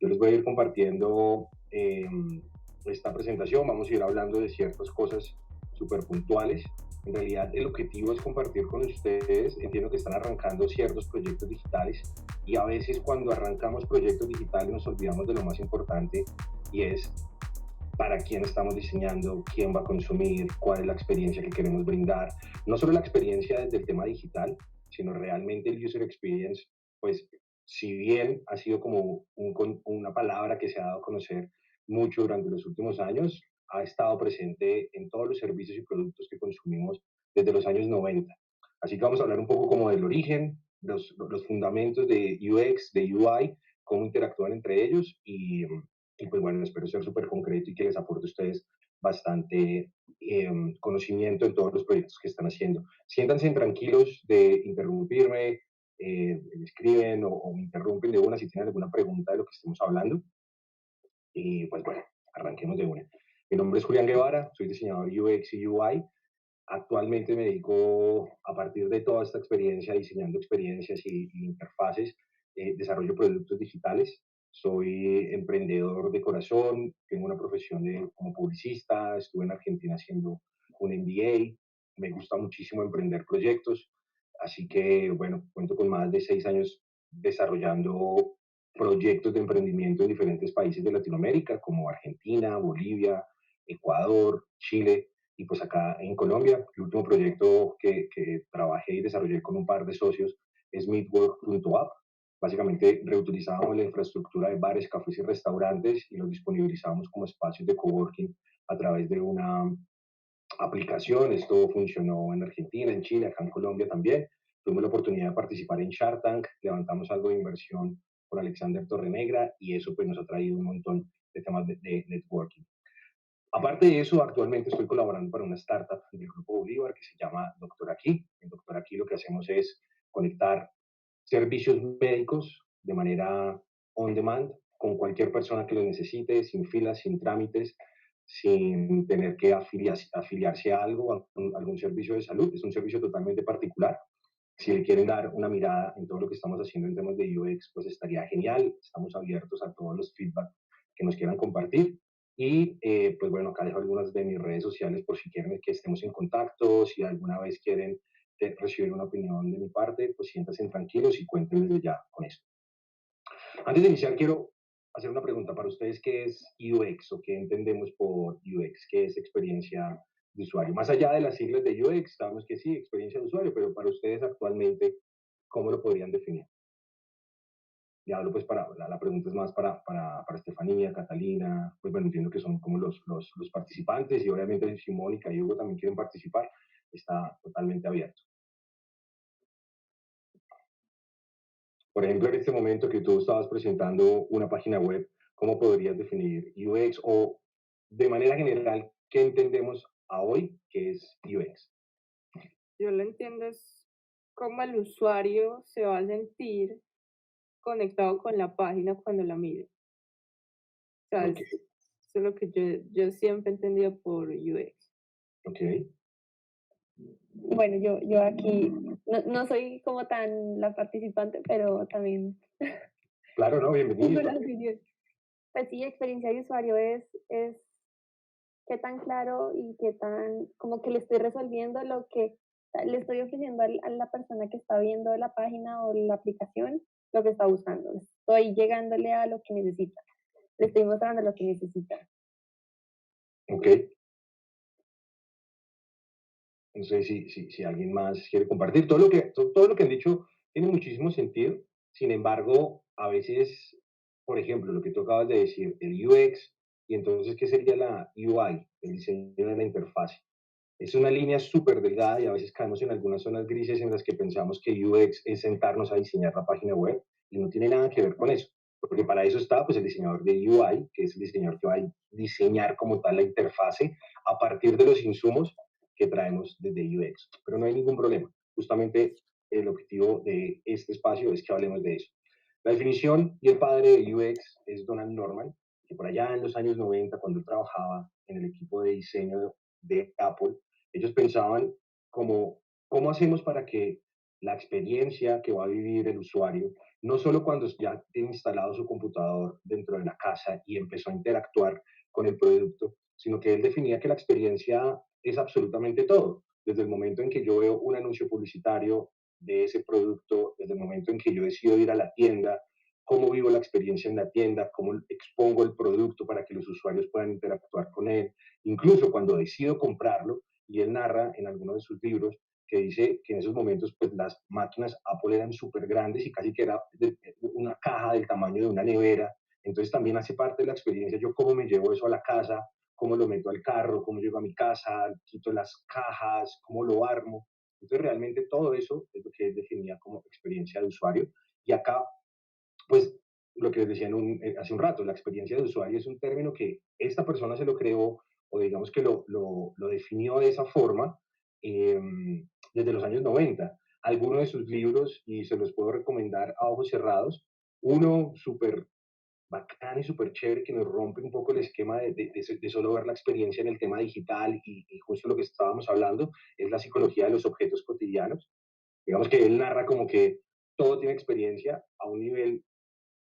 Yo les voy a ir compartiendo esta presentación, vamos a ir hablando de ciertas cosas súper puntuales. En realidad el objetivo es compartir con ustedes, entiendo que están arrancando ciertos proyectos digitales y a veces cuando arrancamos proyectos digitales nos olvidamos de lo más importante y es para quién estamos diseñando, quién va a consumir, cuál es la experiencia que queremos brindar. No solo la experiencia desde el tema digital, sino realmente el user experience, pues si bien ha sido como una palabra que se ha dado a conocer mucho durante los últimos años, ha estado presente en todos los servicios y productos que consumimos desde los años 90. Así que vamos a hablar un poco como del origen, los fundamentos de UX, de UI, cómo interactúan entre ellos y pues bueno, espero ser súper concreto y que les aporte a ustedes bastante conocimiento en todos los proyectos que están haciendo. Siéntanse tranquilos de interrumpirme, me escriben o me interrumpen de una si tienen alguna pregunta de lo que estemos hablando. Y pues bueno, arranquemos de una. Mi nombre es Julián Guevara, soy diseñador UX y UI. Actualmente me dedico, a partir de toda esta experiencia, diseñando experiencias y interfaces, desarrollo productos digitales. Soy emprendedor de corazón, tengo una profesión como publicista, estuve en Argentina haciendo un MBA, me gusta muchísimo emprender proyectos, así que bueno, cuento con más de 6 años desarrollando proyectos de emprendimiento en diferentes países de Latinoamérica, como Argentina, Bolivia, Ecuador, Chile, y pues acá en Colombia, el último proyecto que trabajé y desarrollé con un par de socios es Meetwork.app. Básicamente reutilizábamos la infraestructura de bares, cafés y restaurantes y los disponibilizábamos como espacios de coworking a través de una aplicación. Esto funcionó en Argentina, en Chile, acá en Colombia también. Tuvimos la oportunidad de participar en Shark Tank, levantamos algo de inversión con Alexander Torrenegra y eso pues nos ha traído un montón de temas de networking. Aparte de eso, actualmente estoy colaborando para una startup del Grupo Bolívar que se llama Doctor Aquí. En Doctor Aquí lo que hacemos es conectar servicios médicos de manera on demand con cualquier persona que lo necesite, sin filas, sin trámites, sin tener que afiliarse a algo, a algún servicio de salud. Es un servicio totalmente particular. Si le quieren dar una mirada en todo lo que estamos haciendo en temas de UX, pues estaría genial. Estamos abiertos a todos los feedback que nos quieran compartir. Y pues bueno, acá dejo algunas de mis redes sociales por si quieren que estemos en contacto, si alguna vez quieren recibir una opinión de mi parte, pues siéntanse tranquilos y cuenten desde ya con eso. Antes de iniciar, quiero hacer una pregunta para ustedes: ¿qué es UX o qué entendemos por UX? ¿Qué es experiencia de usuario? Más allá de las siglas de UX, sabemos que sí, experiencia de usuario, pero para ustedes actualmente, ¿cómo lo podrían definir? Y hablo pues la pregunta es más para Estefanía, Catalina, pues bueno, entiendo que son como los participantes y obviamente si Mónica y Hugo también quieren participar, está totalmente abierto. Por ejemplo, en este momento que tú estabas presentando una página web, ¿cómo podrías definir UX o de manera general, qué entendemos a hoy que es UX? Yo lo entiendo es cómo el usuario se va a sentir conectado con la página cuando la mire. O sea, Ok, eso es lo que yo siempre he entendido por UX. ok, Bueno, yo aquí no soy como tan la participante, pero también claro, no, tengo bienvenido. la opinión. Pues sí, experiencia de usuario es qué tan claro y qué tan, como que le estoy resolviendo lo que le estoy ofreciendo a la persona que está viendo la página o la aplicación, lo que está buscando. Estoy llegándole a lo que necesita. Le estoy mostrando lo que necesita. Ok, no sé si alguien más quiere compartir. Todo lo que han dicho tiene muchísimo sentido. Sin embargo, a veces, por ejemplo, lo que tú acabas de decir, el UX, y entonces, ¿qué sería la UI? El diseño de la interfaz. Es una línea súper delgada y a veces caemos en algunas zonas grises en las que pensamos que UX es sentarnos a diseñar la página web y no tiene nada que ver con eso, porque para eso está pues el diseñador de UI, que es el diseñador que va a diseñar como tal la interfase a partir de los insumos que traemos desde UX. Pero no hay ningún problema. Justamente el objetivo de este espacio es que hablemos de eso. La definición y el padre de UX es Donald Norman, que por allá en los años 90, cuando él trabajaba en el equipo de diseño de Apple, ellos pensaban como, ¿cómo hacemos para que la experiencia que va a vivir el usuario, no solo cuando ya tiene instalado su computador dentro de la casa y empezó a interactuar con el producto, sino que él definía que la experiencia es absolutamente todo. Desde el momento en que yo veo un anuncio publicitario de ese producto, desde el momento en que yo decido ir a la tienda, cómo vivo la experiencia en la tienda, cómo expongo el producto para que los usuarios puedan interactuar con él, incluso cuando decido comprarlo, y él narra en alguno de sus libros que dice que en esos momentos pues las máquinas Apple eran súper grandes y casi que era una caja del tamaño de una nevera, entonces también hace parte de la experiencia yo cómo me llevo eso a la casa, cómo lo meto al carro, cómo llego a mi casa, quito las cajas, cómo lo armo. Entonces realmente todo eso es lo que él definía como experiencia de usuario. Y acá, pues lo que les decía hace un rato, la experiencia de usuario es un término que esta persona se lo creó o digamos que lo definió de esa forma eh, desde los años 90. Algunos de sus libros, y se los puedo recomendar a ojos cerrados, uno súper bacán y súper chévere que nos rompe un poco el esquema de solo ver la experiencia en el tema digital y justo lo que estábamos hablando es la psicología de los objetos cotidianos. Digamos que él narra como que todo tiene experiencia a un nivel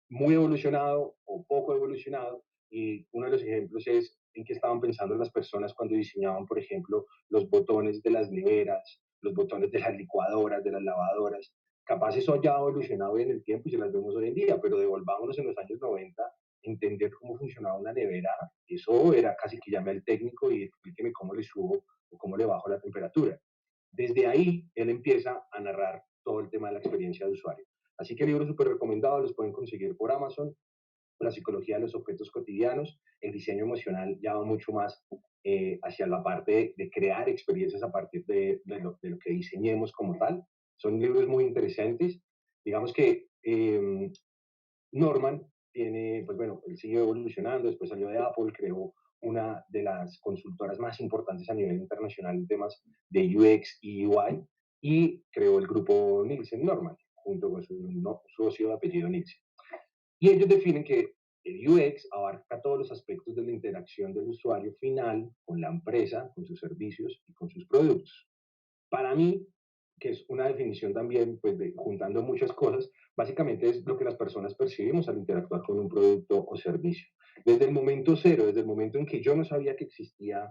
muy evolucionado o poco evolucionado, y uno de los ejemplos es en qué estaban pensando las personas cuando diseñaban, por ejemplo, los botones de las neveras, los botones de las licuadoras, de las lavadoras. Capaz eso ya ha evolucionado en el tiempo y se las vemos hoy en día, pero devolvámonos en los años 90, entender cómo funcionaba una nevera, eso era casi que llame al técnico y explíqueme cómo le subo o cómo le bajo la temperatura. Desde ahí, él empieza a narrar todo el tema de la experiencia de usuario. Así que libros súper recomendados, los pueden conseguir por Amazon. La psicología de los objetos cotidianos, el diseño emocional ya va mucho más hacia la parte de crear experiencias a partir de lo que diseñemos como tal. Son libros muy interesantes. Digamos que Norman tiene, pues bueno, él siguió evolucionando, después salió de Apple, creó una de las consultoras más importantes a nivel internacional en temas de UX y UI y creó el grupo Nielsen Norman junto con su socio de apellido Nielsen. Y ellos definen que el UX abarca todos los aspectos de la interacción del usuario final con la empresa, con sus servicios y con sus productos. Para mí, que es una definición también, pues juntando muchas cosas, básicamente es lo que las personas percibimos al interactuar con un producto o servicio. Desde el momento cero, desde el momento en que yo no sabía que existía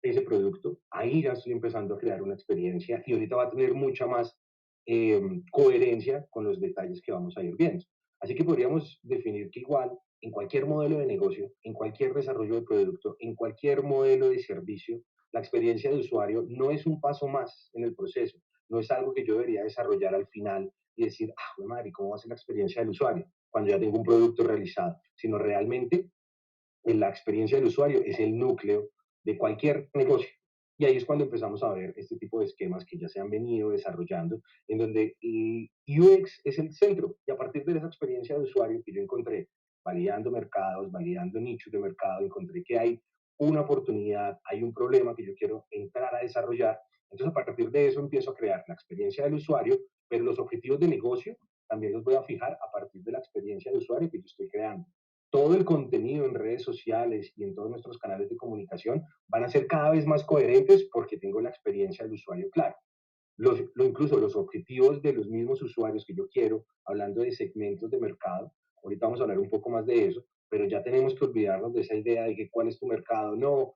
ese producto, ahí ya estoy empezando a crear una experiencia y ahorita va a tener mucha más eh, coherencia con los detalles que vamos a ir viendo. Así que podríamos definir que igual en cualquier modelo de negocio, en cualquier desarrollo de producto, en cualquier modelo de servicio, la experiencia de usuario no es un paso más en el proceso, no es algo que yo debería desarrollar al final y decir, ah, madre, ¿cómo va a ser la experiencia del usuario? Cuando ya tengo un producto realizado, sino realmente la experiencia del usuario es el núcleo de cualquier negocio. Y ahí es cuando empezamos a ver este tipo de esquemas que ya se han venido desarrollando, en donde el UX es el centro. Y a partir de esa experiencia de usuario que yo encontré, validando mercados, validando nichos de mercado, encontré que hay una oportunidad, hay un problema que yo quiero entrar a desarrollar. Entonces, a partir de eso empiezo a crear la experiencia del usuario, pero los objetivos de negocio también los voy a fijar a partir de la experiencia de usuario que yo estoy creando. Todo el contenido en redes sociales y en todos nuestros canales de comunicación van a ser cada vez más coherentes porque tengo la experiencia del usuario clara. Incluso los objetivos de los mismos usuarios que yo quiero, hablando de segmentos de mercado, ahorita vamos a hablar un poco más de eso, pero ya tenemos que olvidarnos de esa idea de que cuál es tu mercado. No,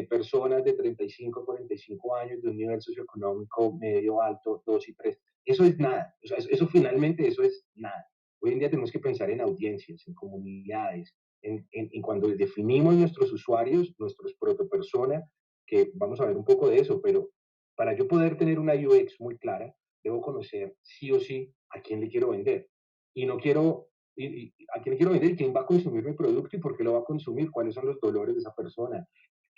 personas de 35 a 45 años de un nivel socioeconómico medio, alto, 2 y 3. Eso es nada. O sea, eso finalmente, eso es nada. Hoy en día tenemos que pensar en audiencias, en comunidades, en cuando definimos nuestros usuarios, nuestros protopersonas, que vamos a ver un poco de eso, pero para yo poder tener una UX muy clara, debo conocer sí o sí a quién le quiero vender. Y no quiero, a quién le quiero vender, quién va a consumir mi producto y por qué lo va a consumir, cuáles son los dolores de esa persona,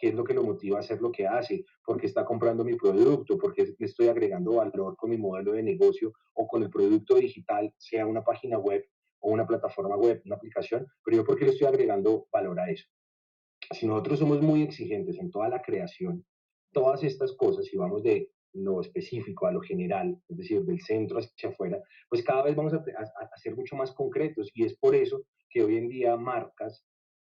qué es lo que lo motiva a hacer lo que hace, por qué está comprando mi producto, por qué le estoy agregando valor con mi modelo de negocio o con el producto digital, sea una página web o una plataforma web, una aplicación, pero yo por qué le estoy agregando valor a eso. Si nosotros somos muy exigentes en toda la creación, todas estas cosas, si vamos de lo específico a lo general, es decir, del centro hacia afuera, pues cada vez vamos a ser mucho más concretos y es por eso que hoy en día marcas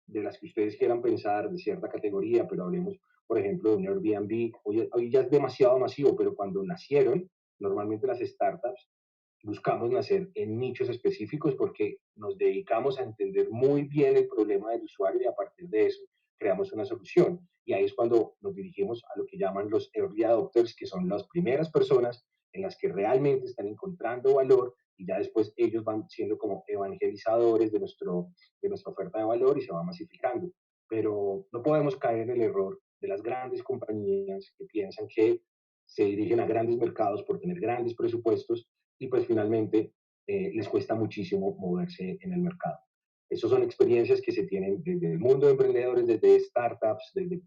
de las que ustedes quieran pensar de cierta categoría, pero hablemos, por ejemplo, de un Airbnb, hoy ya es demasiado masivo, pero cuando nacieron, normalmente las startups buscamos nacer en nichos específicos porque nos dedicamos a entender muy bien el problema del usuario y a partir de eso creamos una solución. Y ahí es cuando nos dirigimos a lo que llaman los early adopters, que son las primeras personas en las que realmente están encontrando valor y ya después ellos van siendo como evangelizadores de nuestra oferta de valor y se va masificando. Pero no podemos caer en el error de las grandes compañías que piensan que se dirigen a grandes mercados por tener grandes presupuestos y pues finalmente les cuesta muchísimo moverse en el mercado. Esas son experiencias que se tienen desde el mundo de emprendedores, desde startups, desde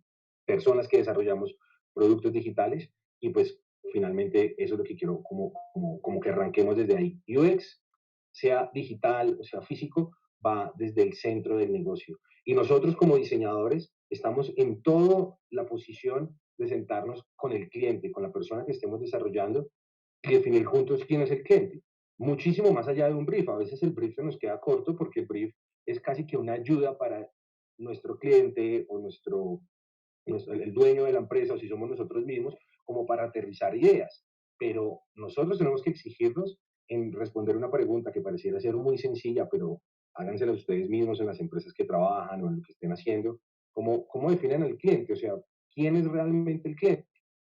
personas que desarrollamos productos digitales y pues finalmente eso es lo que quiero como que arranquemos desde ahí. UX, sea digital o sea físico, va desde el centro del negocio. Y nosotros como diseñadores estamos en toda la posición de sentarnos con el cliente, con la persona que estemos desarrollando y definir juntos quién es el cliente. Muchísimo más allá de un brief. A veces el brief se nos queda corto porque el brief es casi que una ayuda para nuestro cliente o el dueño de la empresa o si somos nosotros mismos, como para aterrizar ideas. Pero nosotros tenemos que exigirnos en responder una pregunta que pareciera ser muy sencilla, pero hágansela ustedes mismos en las empresas que trabajan o en lo que estén haciendo. ¿Cómo definen al cliente? O sea, ¿quién es realmente el cliente?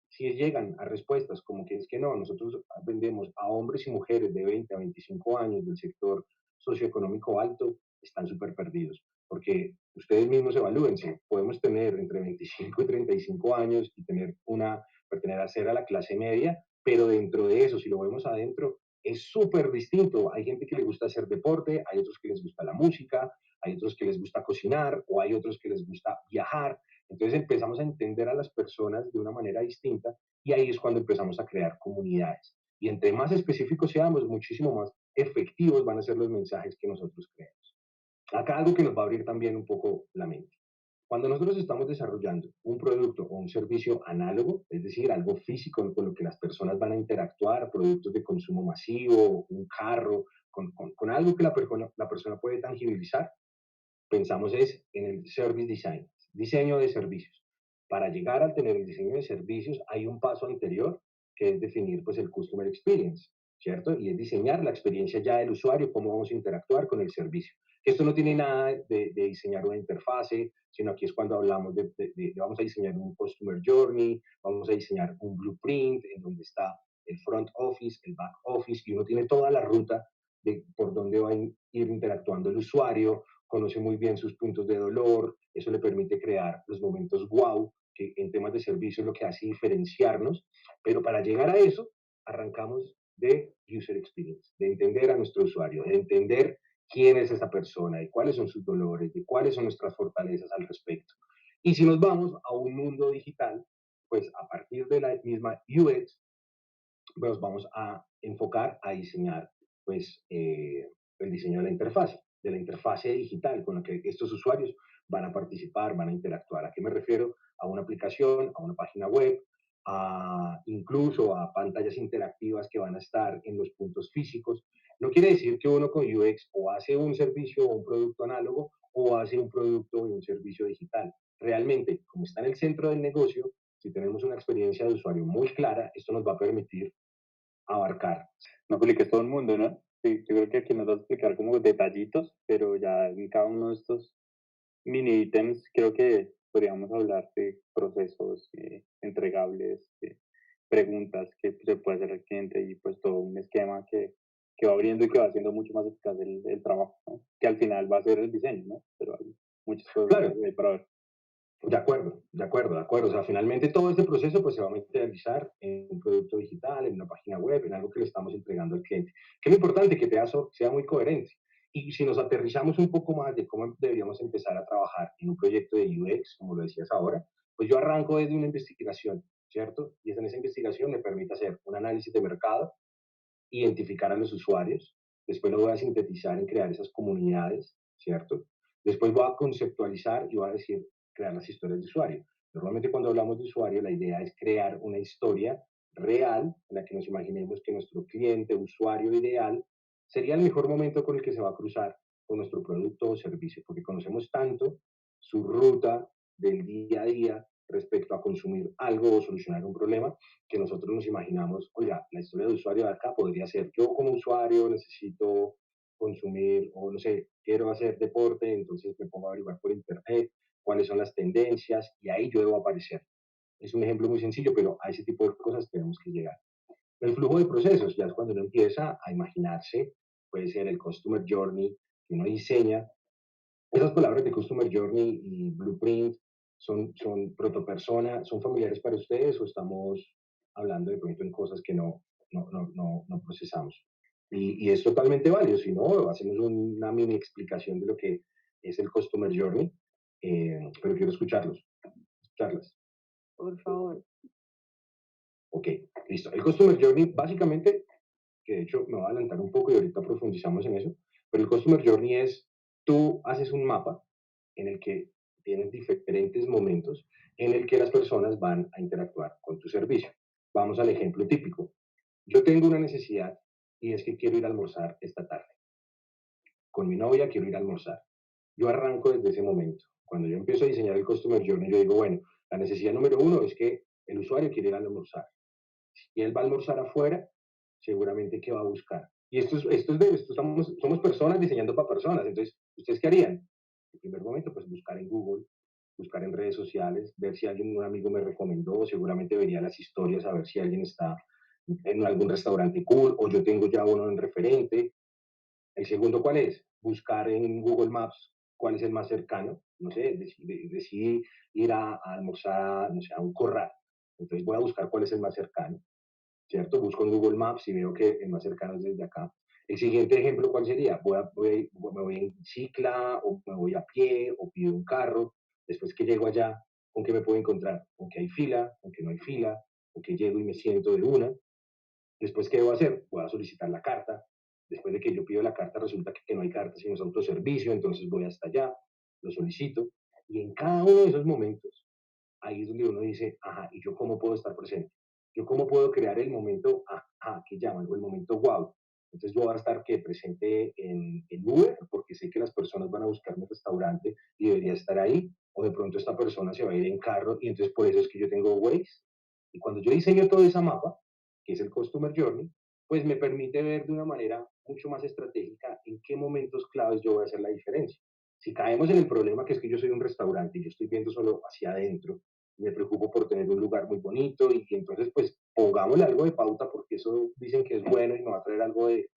Si llegan a respuestas como que es que no, nosotros vendemos a hombres y mujeres de 20 a 25 años del sector socioeconómico alto, están súper perdidos. Porque ustedes mismos evalúense, podemos tener entre 25 y 35 años y pertenecer a la clase media, pero dentro de eso, si lo vemos adentro, es súper distinto. Hay gente que le gusta hacer deporte, hay otros que les gusta la música, hay otros que les gusta cocinar o hay otros que les gusta viajar. Entonces empezamos a entender a las personas de una manera distinta y ahí es cuando empezamos a crear comunidades. Y entre más específicos seamos, muchísimo más efectivos van a ser los mensajes que nosotros creemos. Acá algo que nos va a abrir también un poco la mente. Cuando nosotros estamos desarrollando un producto o un servicio análogo, es decir, algo físico con lo que las personas van a interactuar, productos de consumo masivo, un carro, con algo que la persona puede tangibilizar, pensamos es en el service design, diseño de servicios. Para llegar a tener el diseño de servicios hay un paso anterior que es definir pues el customer experience, ¿cierto? Y es diseñar la experiencia ya del usuario, cómo vamos a interactuar con el servicio. Esto no tiene nada de diseñar una interfase, sino aquí es cuando hablamos vamos a diseñar un customer journey, vamos a diseñar un blueprint en donde está el front office, el back office, y uno tiene toda la ruta de por dónde va a ir interactuando el usuario, conoce muy bien sus puntos de dolor, eso le permite crear los momentos wow, que en temas de servicio es lo que hace diferenciarnos, pero para llegar a eso, arrancamos de user experience, de entender a nuestro usuario, de entender quién es esa persona, de cuáles son sus dolores, de cuáles son nuestras fortalezas al respecto. Y si nos vamos a un mundo digital, pues a partir de la misma UX, nos vamos a enfocar a diseñar pues, el diseño de la interfase digital con la que estos usuarios van a participar, van a interactuar. ¿A qué me refiero? A una aplicación, a una página web, incluso a pantallas interactivas que van a estar en los puntos físicos. No quiere decir que uno con UX o hace un servicio o un producto análogo o hace un producto y un servicio digital. Realmente, como está en el centro del negocio, si tenemos una experiencia de usuario muy clara, esto nos va a permitir abarcar. No publiques todo el mundo, ¿no? Sí, yo creo que aquí nos vas a explicar como detallitos, pero ya en cada uno de estos mini ítems creo que podríamos hablar de procesos entregables, de preguntas que se puede hacer al cliente y pues todo un esquema que va abriendo y que va haciendo mucho más eficaz el trabajo, ¿no? Que al final va a ser el diseño, ¿no? Pero hay muchas cosas Claro, para ver. de acuerdo, de acuerdo, de acuerdo. O sea, finalmente todo este proceso pues se va a materializar en un producto digital, en una página web, en algo que le estamos entregando al cliente. Que es lo importante que sea muy coherente. Y si nos aterrizamos un poco más de cómo deberíamos empezar a trabajar en un proyecto de UX, como lo decías ahora, pues yo arranco desde una investigación, ¿cierto? Y en esa investigación me permite hacer un análisis de mercado, identificar a los usuarios, después lo voy a sintetizar en crear esas comunidades, ¿cierto? Después voy a conceptualizar y voy a decir, crear las historias de usuario. Normalmente cuando hablamos de usuario, la idea es crear una historia real en la que nos imaginemos que nuestro cliente, usuario ideal, sería el mejor momento con el que se va a cruzar con nuestro producto o servicio, porque conocemos tanto su ruta del día a día, respecto a consumir algo o solucionar un problema que nosotros nos imaginamos, oiga, la historia de usuario de acá podría ser yo como usuario necesito consumir o no sé, quiero hacer deporte, entonces me pongo a averiguar por internet cuáles son las tendencias y ahí yo debo aparecer. Es un ejemplo muy sencillo, pero a ese tipo de cosas tenemos que llegar. El flujo de procesos, ya es cuando uno empieza a imaginarse, puede ser el Customer Journey, que uno diseña. Esas palabras de Customer Journey y Blueprint son protopersona, ¿son familiares para ustedes o estamos hablando de pronto en cosas que no procesamos? Y es totalmente válido, si no, hacemos una mini explicación de lo que es el Customer Journey, pero quiero escucharlas. Por favor. Ok, listo. El Customer Journey, básicamente, que de hecho me voy a adelantar un poco y ahorita profundizamos en eso, pero el Customer Journey es, tú haces un mapa en el que tienes diferentes momentos en el que las personas van a interactuar con tu servicio. Vamos al ejemplo típico. Yo tengo una necesidad y es que quiero ir a almorzar esta tarde. Con mi novia quiero ir a almorzar. Yo arranco desde ese momento. Cuando yo empiezo a diseñar el Customer Journey, yo digo, bueno, la necesidad número uno es que el usuario quiere ir a almorzar. Si él va a almorzar afuera, seguramente que va a buscar. Y somos personas diseñando para personas. Entonces, ¿ustedes qué harían? En el primer momento, pues buscar en Google, buscar en redes sociales, ver si alguien, un amigo me recomendó, seguramente vería las historias a ver si alguien está en algún restaurante cool o yo tengo ya uno en referente. El segundo, ¿cuál es? Buscar en Google Maps cuál es el más cercano. No sé, decidí ir a almorzar, no sé, a un corral. Entonces voy a buscar cuál es el más cercano, ¿cierto? Busco en Google Maps y veo que el más cercano es desde acá. El siguiente ejemplo, ¿cuál sería? Me voy en bicicleta o me voy a pie o pido un carro. Después que llego allá, ¿con qué me puedo encontrar? Con que hay fila, con que no hay fila, con que llego y me siento de una. Después, ¿qué debo hacer? Voy a solicitar la carta. Después de que yo pido la carta, resulta que no hay carta, sino es autoservicio, entonces voy hasta allá, lo solicito. Y en cada uno de esos momentos, ahí es donde uno dice, ajá, ¿y yo cómo puedo estar presente? ¿Yo cómo puedo crear el momento, ajá, que llaman, o el momento wow? Entonces yo voy a estar que presente en Uber, porque sé que las personas van a buscar mi restaurante y debería estar ahí, o de pronto esta persona se va a ir en carro y entonces por eso es que yo tengo Waze. Y cuando yo diseño todo esa mapa, que es el Customer Journey, pues me permite ver de una manera mucho más estratégica en qué momentos claves yo voy a hacer la diferencia. Si caemos en el problema que es que yo soy un restaurante y yo estoy viendo solo hacia adentro, me preocupo por tener un lugar muy bonito y entonces pues pongámosle algo de pauta porque eso dicen que es bueno y me va a traer algo de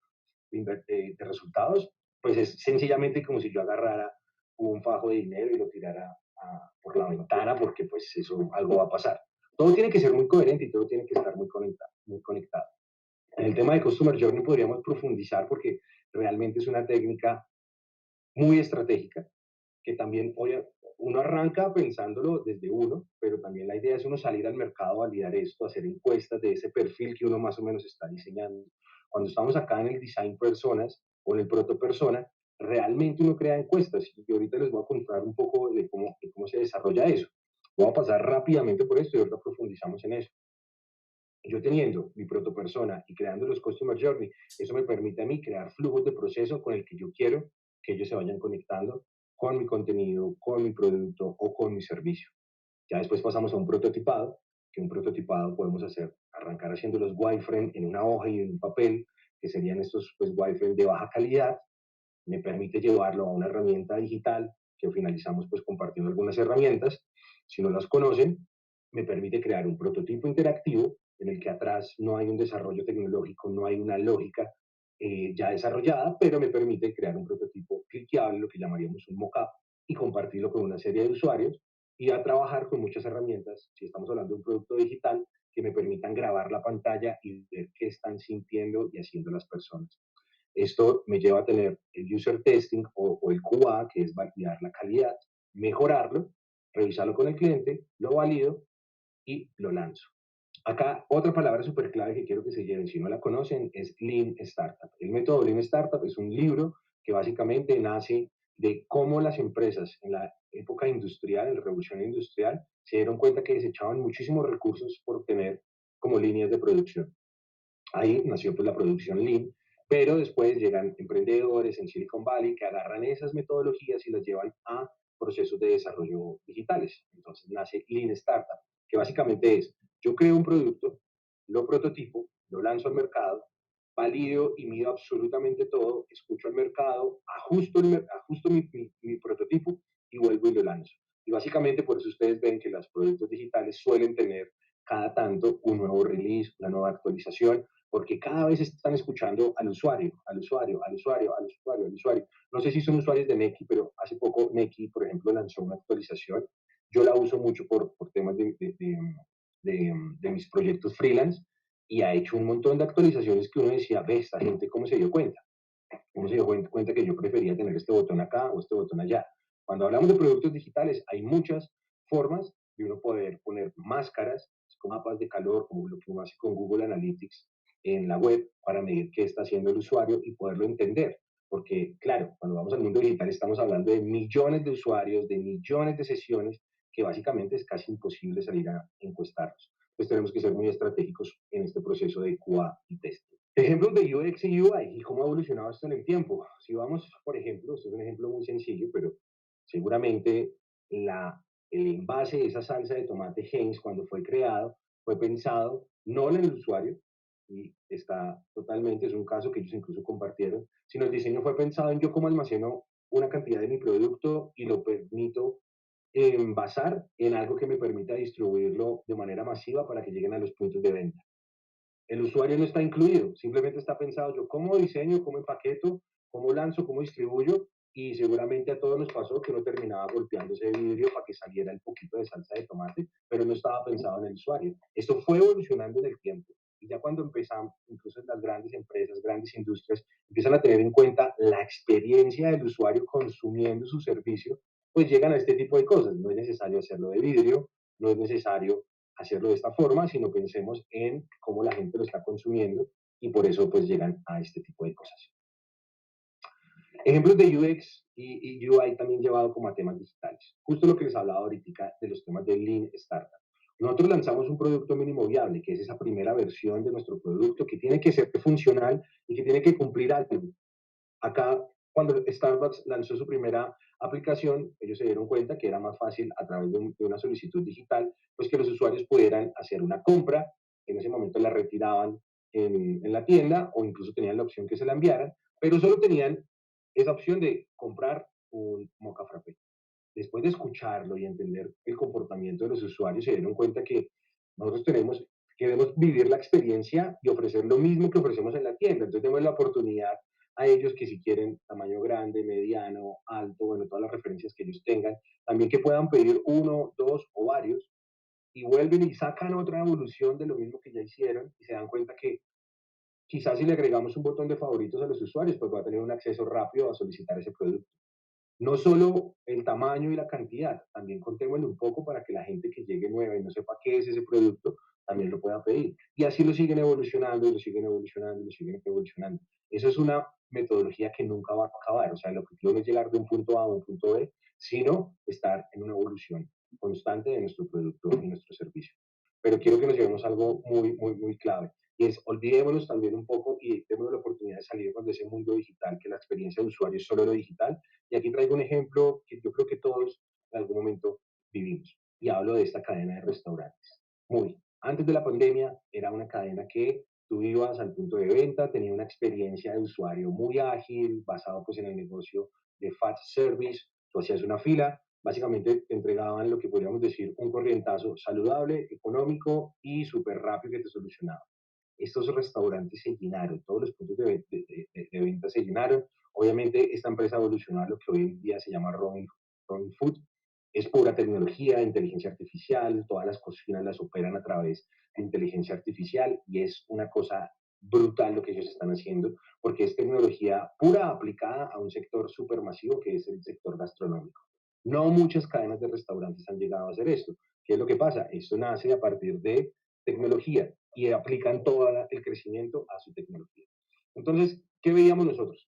resultados, pues es sencillamente como si yo agarrara un fajo de dinero y lo tirara por la ventana porque pues eso algo va a pasar. Todo tiene que ser muy coherente y todo tiene que estar muy conectado, muy conectado. En el tema de Customer Journey podríamos profundizar porque realmente es una técnica muy estratégica que también uno arranca pensándolo desde uno, pero también la idea es uno salir al mercado a validar esto, hacer encuestas de ese perfil que uno más o menos está diseñando. Cuando estamos acá en el design personas o en el proto persona, realmente uno crea encuestas y ahorita les voy a contar un poco de cómo se desarrolla eso. Voy a pasar rápidamente por esto y ahorita profundizamos en eso. Yo teniendo mi proto persona y creando los Customer Journey, eso me permite a mí crear flujos de proceso con el que yo quiero que ellos se vayan conectando con mi contenido, con mi producto o con mi servicio. Ya después pasamos a un prototipado, que un prototipado podemos hacer, arrancar haciendo los wireframe en una hoja y en un papel, que serían estos pues, wireframe de baja calidad, me permite llevarlo a una herramienta digital, que finalizamos pues compartiendo algunas herramientas, si no las conocen, me permite crear un prototipo interactivo en el que atrás no hay un desarrollo tecnológico, no hay una lógica ya desarrollada, pero me permite crear un prototipo cliqueable, lo que llamaríamos un mockup, y compartirlo con una serie de usuarios y a trabajar con muchas herramientas, si estamos hablando de un producto digital, que me permitan grabar la pantalla y ver qué están sintiendo y haciendo las personas. Esto me lleva a tener el user testing o el QA, que es validar la calidad, mejorarlo, revisarlo con el cliente, lo valido y lo lanzo. Acá otra palabra súper clave que quiero que se lleven, si no la conocen, es Lean Startup. El método Lean Startup es un libro que básicamente nace de cómo las empresas en la época industrial, en la revolución industrial, se dieron cuenta que desechaban muchísimos recursos por tener como líneas de producción. Ahí nació pues la producción Lean, pero después llegan emprendedores en Silicon Valley que agarran esas metodologías y las llevan a procesos de desarrollo digitales. Entonces nace Lean Startup, que básicamente es, yo creo un producto, lo prototipo, lo lanzo al mercado, valido y mido absolutamente todo, escucho al mercado, ajusto mi prototipo y vuelvo y lo lanzo. Y básicamente por eso ustedes ven que los productos digitales suelen tener cada tanto un nuevo release, una nueva actualización, porque cada vez están escuchando al usuario, al usuario, al usuario, al usuario, al usuario. No sé si son usuarios de Neki, pero hace poco Neki, por ejemplo, lanzó una actualización. Yo la uso mucho por temas de mis proyectos freelance y ha hecho un montón de actualizaciones que uno decía, ve, esta gente cómo se dio cuenta. ¿Cómo se dio cuenta que yo prefería tener este botón acá o este botón allá? Cuando hablamos de productos digitales, hay muchas formas de uno poder poner máscaras, con mapas de calor, como lo que uno hace con Google Analytics en la web, para medir qué está haciendo el usuario y poderlo entender. Porque, claro, cuando vamos al mundo digital estamos hablando de millones de usuarios, de millones de sesiones, que básicamente es casi imposible salir a encuestarlos. Pues tenemos que ser muy estratégicos en este proceso de QA y testing. Ejemplos de UX y UI y cómo ha evolucionado esto en el tiempo. Si vamos, por ejemplo, esto es un ejemplo muy sencillo, pero seguramente el envase de esa salsa de tomate Heinz cuando fue creado fue pensado no en el usuario, y está totalmente, es un caso que ellos incluso compartieron, sino el diseño fue pensado en yo cómo almaceno una cantidad de mi producto y lo permito envasar en algo que me permita distribuirlo de manera masiva para que lleguen a los puntos de venta. El usuario no está incluido, simplemente está pensado yo cómo diseño, cómo empaqueto, cómo lanzo, cómo distribuyo, y seguramente a todos nos pasó que uno terminaba golpeando ese vidrio para que saliera el poquito de salsa de tomate, pero no estaba pensado en el usuario. Esto fue evolucionando en el tiempo. Y ya cuando empezamos, incluso en las grandes empresas, grandes industrias, empiezan a tener en cuenta la experiencia del usuario consumiendo su servicio, pues llegan a este tipo de cosas. No es necesario hacerlo de vidrio, no es necesario hacerlo de esta forma, sino pensemos en cómo la gente lo está consumiendo y por eso pues llegan a este tipo de cosas. Ejemplos de UX y UI también llevado como a temas digitales. Justo lo que les hablaba ahorita de los temas de Lean Startup. Nosotros lanzamos un producto mínimo viable, que es esa primera versión de nuestro producto que tiene que ser funcional y que tiene que cumplir algo. Acá, cuando Starbucks lanzó su primera aplicación, ellos se dieron cuenta que era más fácil a través de una solicitud digital, pues que los usuarios pudieran hacer una compra, en ese momento la retiraban en la tienda o incluso tenían la opción que se la enviaran, pero solo tenían esa opción de comprar un mocha frappé. Después de escucharlo y entender el comportamiento de los usuarios, se dieron cuenta que nosotros queremos vivir la experiencia y ofrecer lo mismo que ofrecemos en la tienda. Entonces, demos la oportunidad a ellos que si quieren tamaño grande, mediano, alto, bueno, todas las referencias que ellos tengan, también que puedan pedir uno, dos o varios, y vuelven y sacan otra evolución de lo mismo que ya hicieron y se dan cuenta que quizás si le agregamos un botón de favoritos a los usuarios, pues va a tener un acceso rápido a solicitar ese producto. No solo el tamaño y la cantidad, también contémoslo un poco para que la gente que llegue nueva y no sepa qué es ese producto, también lo pueda pedir. Y así lo siguen evolucionando, y lo siguen evolucionando, y lo siguen evolucionando. Eso es una metodología que nunca va a acabar. O sea, el objetivo no es llegar de un punto A a un punto B, sino estar en una evolución constante de nuestro producto y nuestro servicio. Pero quiero que nos llevemos algo muy, muy, muy clave. Y es, olvidémonos también un poco y demos la oportunidad de salirnos de ese mundo digital, que la experiencia de usuario es solo lo digital. Y aquí traigo un ejemplo que yo creo que todos en algún momento vivimos. Y hablo de esta cadena de restaurantes. Muy. Antes de la pandemia era una cadena que tú ibas al punto de venta, tenía una experiencia de usuario muy ágil, basado pues en el negocio de fast service, tú hacías una fila, básicamente te entregaban lo que podríamos decir un corrientazo saludable, económico y súper rápido que te solucionaba. Estos restaurantes se llenaron, todos los puntos de venta se llenaron. Obviamente esta empresa evolucionó a lo que hoy en día se llama Robin Food. Es pura tecnología, inteligencia artificial, todas las cocinas las operan a través de inteligencia artificial y es una cosa brutal lo que ellos están haciendo porque es tecnología pura aplicada a un sector supermasivo que es el sector gastronómico. No muchas cadenas de restaurantes han llegado a hacer esto. ¿Qué es lo que pasa? Esto nace a partir de tecnología y aplican todo el crecimiento a su tecnología. Entonces, ¿qué veíamos nosotros?